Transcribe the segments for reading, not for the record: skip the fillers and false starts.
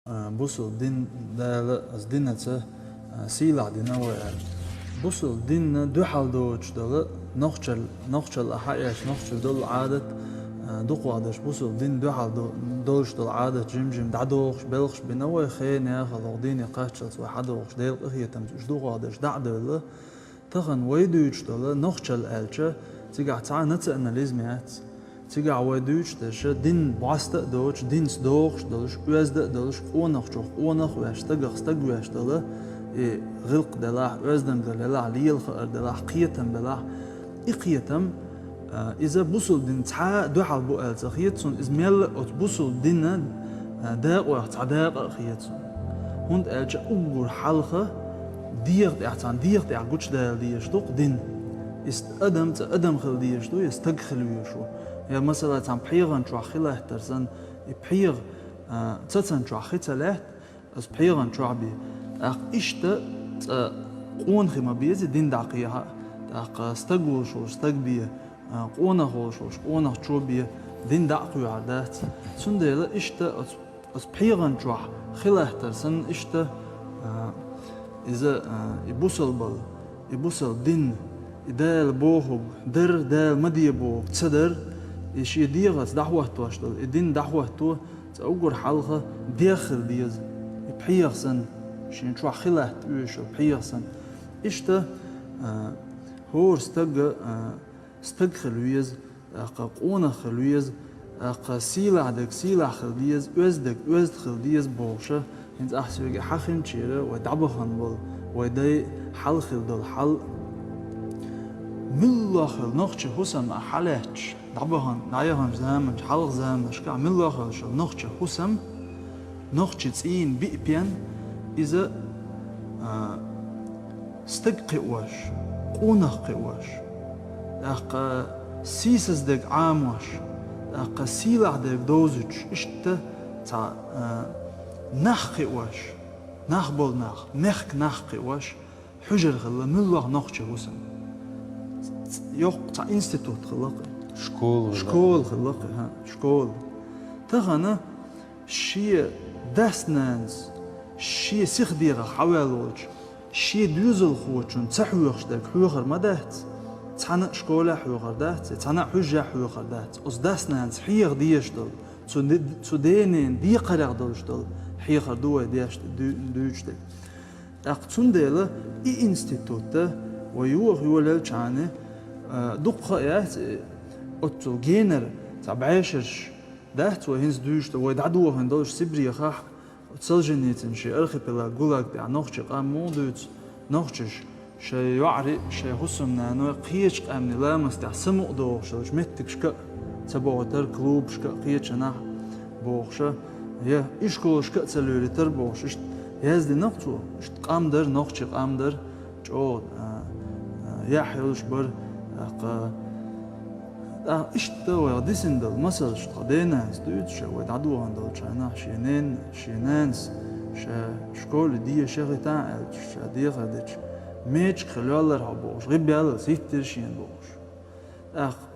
بوصل دين ده از دين ته سيلا دينا وعر بوصل دين دو حال دوش دل نخشل أحياش نخشل دل عادة دقوادش بوصل دين دو حال دوش دل عادة جم دعدوش بلخش بنوع خين يا خلق دين يقاشل سوى حدوش ديل إخي تمش دقوادش دعدل تخن ويدوش دل نخشل ألشة تيجع تعال نتأناليزميات تيجع ويدوش دش دين بعست دوش دين سدوش دلش وزد دلش أونخ ويش تجوش دل غلق دلاح وزدم دلاح ليل خير دلاح قيتم دلاح إقيتم إذا بوصل دين تع دو حال بقى تخيتون إزميل أتبوصل دين داق وتعداق خيتون هند ألش أول حلقة ديغ اعتان ديغ تعجوش ده ديشتوق دين است أدم خل ديشتو يستغخل ويشو يا مثلا تام بحيغن شو خله ترسن بحيغ تتن شو خيتله اس بحيغن شو عبي إشت قون خما بيزي دين دقيقة استقول شو استقبيه قونه هو شو قونه شو بيه دين دقيقة عادات سندلا إشت اس بحيغن شو خله ترسن إشت إذا يبوصل دين دال بوهب در دال مدي بوه تصدر إيش يديغت دعوة تواشتل الدين دعوة تو تأجر حلقة داخل ديز بحيرسن شين شو خلات ويش بحيرسن إشته هو استج خلويز قونا خلويز سيلا خلديز وزد خلديز بوشة هنز أحسوي حخن شيرة ودعبهن بول وداي حل خلدل حل ملاخل نخش حسم حالاتش دعبهن نعيهم زمان حلق زمان شكا ملاخل شل نخش حسم نخش تسين بيبين إذا استق قواش قونه قواش سيسز دك عاموش سيلع دك دوزج إشت تا نخ قواش نخ بول نخ قواش حجر خلا ملاخ نخش حسم يوق تا انستيتوت خلقي شكول خلقي ها شكول تغنى شي داسنانز شي سيخديغا حوالوج شي دوزل خوچون تحويخشدك حوخر مدات تانا شكولا حوخر دات تانا حجة حوخر دات اس داسنانز حيغ ديشدل تو دينين دي قرق دلشدل حيغر دوه دوشدك اقتون ديلا اي انستيتوت ويوغ يولل چاني دقة يات أتو جينر تبعيشش دهت وهنز دوش ويدعدوه هندوش سبري خاح وتسلجنيتن شي أرخبلا جولاك دع نخش قام مودوت نخشش شي يعري شي حسن نانو قيش قامني لامس دع سمق دوش دوش متك شكا تبوتر كلوب شكا قيش نح بوخشة يا إشكول شكا تسلولي تر بوخش يازدي نقطو اشت قام در نخش قام در جود يحيلش بر إشتوى ديسندل مثلا شتقدينا استويتش ودعدوه عندل شانا شينانس شكول دي شغل تاعل شادي خدش ميتش خلالر هبوش غيب يلا سيتر شين بوش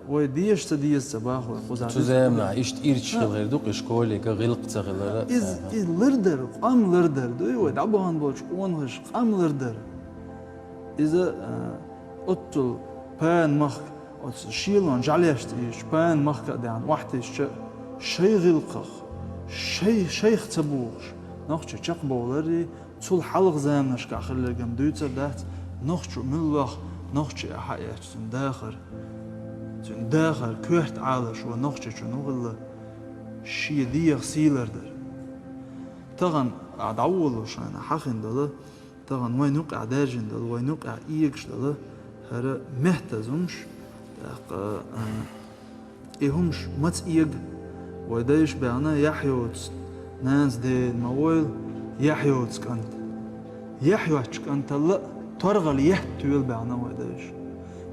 وديش تدي الصباح وخذ تزامنا إشت إيرتش غير دوق شكولي كغلق تغلر إز لردر قام لردر دوي ودعبوه عندل شكونهش قام لردر إذا أطل بان مخ شيلون جعليشتيش بان مخ كدان وحتش شي غلقخ شي ختبوش نخش چقبولري تول حلق زامنش كاخلرگم دوتر دات نخش ملخ نخش حياتش داخل كوهت عالش ونخش شنوغل شي ديغ سيلردر تغن عدولش انا حخن دل تغن وين نقع داجن دل وين نقع إيكش دل هر مهتزمش إيهمش مت إيج ودايش بعنا يحيوت ناس دي مويل يحيوت كنت يحيوت كنت لا ترغل يحتويل بعنا ودايش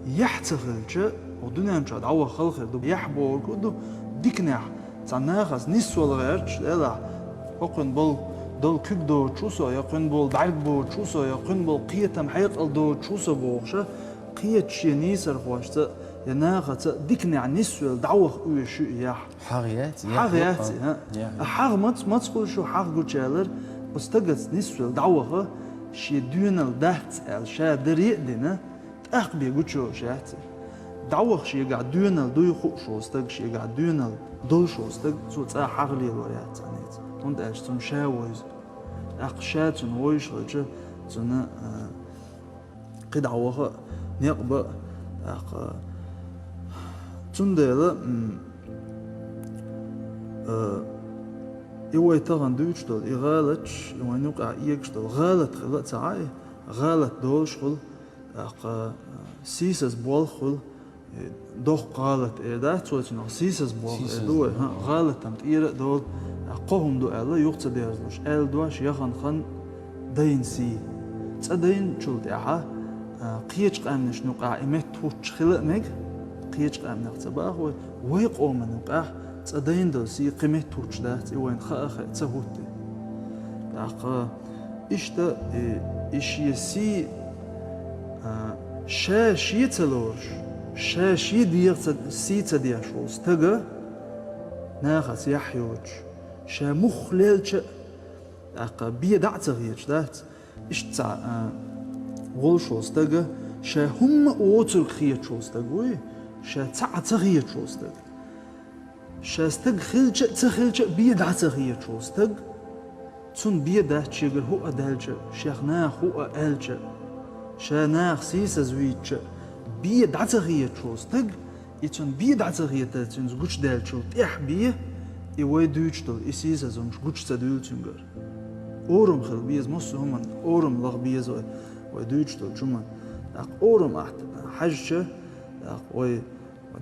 يحتخلش ودنيا مش عدوا خلق دو يحبو كدو ديكنح تناخس نسول غيرش لا أقن بول دل كيك دو تشوسو يقن بول دعك بو تشوسو يقن بول قيتم حيق دو تشوسو بوخشة قيت شي نيسر خواشت يناخت ديكني عن نسوال دعوة وشو ياح حاغيات حاغياتي ها حاغ ما تقول شو حاغ قلشالر استقت نسوال دعوة شي دونال دهت شا دريق دينا أخبي قلشو شاتي دعوة شي قاعد دونال دوي خو شو استق شي قاعد دونال دول شو استق سو تا حاغلي الوريات عنيت وانت ايش تم شاوز أقشات ويش رجع تنا قد عوها نقبة تندل إيوه تغن دوشتل إغالتش وين يقع يكشتل غالت خلت ساعي غالت دوشخل سيسس بولخل دوخ قالت ده توت نو سيسس بولخ دو غالت تمت إيرة دول قهم دو ألا يقص ديرزلش أل دوش يخن خن دين سي تدين شلت إعها قيش قامنش نقع إمت توش خلق مج قيش قام نقتباه ويقوم نقع تدين دل سي قيمة توش ده وين خاخ تهوتي داق إشتا إيش يسي شاش يتلورش شاش يدير سي تدير شو استجا ناخذ يحيوج شا مخللش داق بيدع تغيرش دات إيش تاع غول استجا شا هم أوتر خير شو استجوي شا تاع تغير شو استج شا استج خلش تخلش بيدع تغير شو استج تون بيدع تشيجر هو أدلش شيخ ناخ هو ألش شا ناخ سيس زويتش بيدع تغير شو استج يتون بيدع تغير تاتون زوج دلش تيح بيه يوي دوشتل إسيس زوج زوج تدول تنجر أورم خل بيز مص هم أورم لغ بيز ودوشتل شومان داق أورم أحد حجة داق وي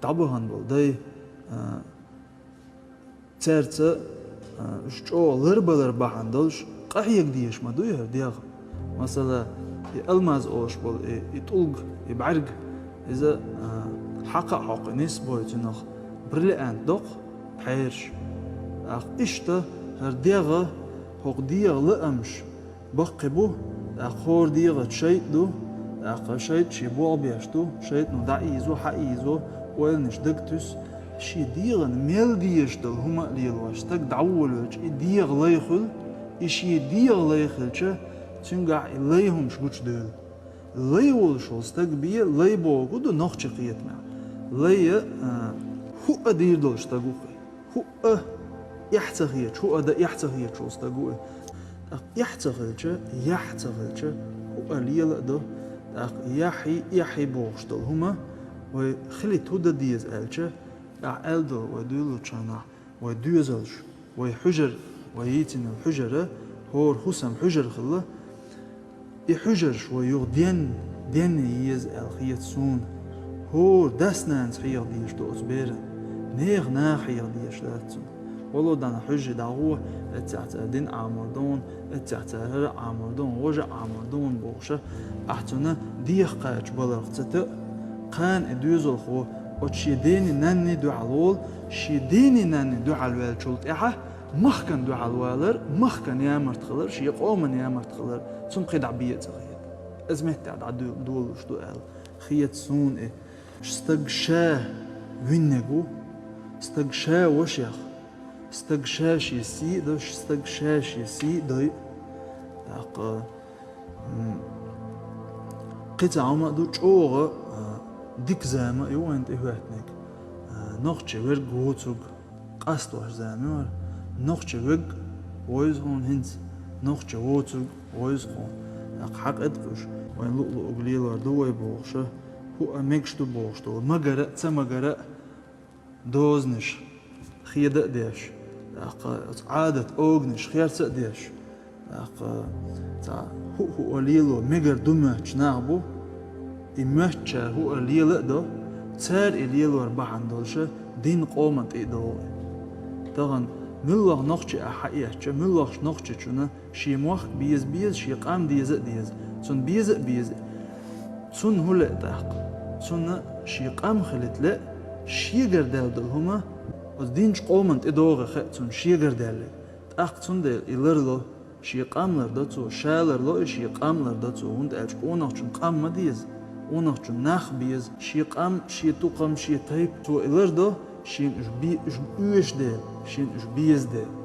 تعبهن بالدي ترت شو لربلر بحندلش قحيك ديش ما دويه دياغ مثلا الماز أوش بال يطلق يبعرق إذا حق نسبة تنخ برليان دق حيرش أخ إشتا هر دياغ هق دياغ لأمش بقبو أخور دياغ شيء دو أخ شيء شي بوع بيشتو شيء نو دعيزو حقيزو ويلنش دكتوس شي ديغن ميل ديشتل هما ليلواش تك دعولوش ديغ ليخل إشي ديغ ليخلش تنقع ليهم شبوش دول ليول شوز تك بيه لي بوغو دو نوخش قيت مع لي هو أدير دولش تقوخي هو يحتغيت هو أدا يحتغيت شوز تقوخي يحتغلش هو ليل دو يحي بوغشتل هما وخليت هودا ديز ألش ألدو ودولو تشانا ودوزلش وحجر ويتن الحجرة هور حسم حجر خلا يحجر شوي دين يز الخيت سون هور دسنان خير ديش دوز بيرن نيغ ناخير ديش داتسون ولو دانا حجر داغوه اتعت دين عمردون اتعت هر عمردون وجع عمردون بوغشة احتنا ديخ قاج بلغتت قان ادوزل خو وشي ديني ناني دو علول شي ديني ناني دو علوال شلت إعه مخكن دو علوالر مخكن يامرت خلر شي قومن يامرت خلر سون قيد بيت صغير ازمت عد دول شدو قال خيت سون ايه استقشاه وينجو استقشاه وشيخ استقشاه شي سي دوش استقشاه شي سي دوي داق قطع ما دو تشوغ ديك زعما ايوا انت هواتنك نوختشي ورق غوتوغ قاستوش زعما نوختشي ورق ويز هون هنت نوختشي غوتوغ ويز هون حق ادقش وين لؤلؤ قليل دوي بوغشه هو امكشتو بوغشتو مغرا تمغرا دوزنش خيدا ديش عادة اوغنش خيرت ديش هو قليلو مغر دمه نعبو إمشى هو الليل ده تار الليل وربعن دولشة دين قومت إدوه طبعا ملغ نقطة أحياش ملغ نقطة شنا شي موخ بيز شي قام ديز تون بيز تون هو لأتاق تون شي قام خلت لا شي قردال دل هما ودينش قومت إدوه خ تون شي قردال تاق تون دل إلرلو شي قام لردتو شالرلو شي قام لردتو هند أجقونه تون قام ما ديز ونخشو نخ بيز شي قام شي تقم شي تيب تو إلردو شين إش بي إش بيش ديل شين إش بيز ديل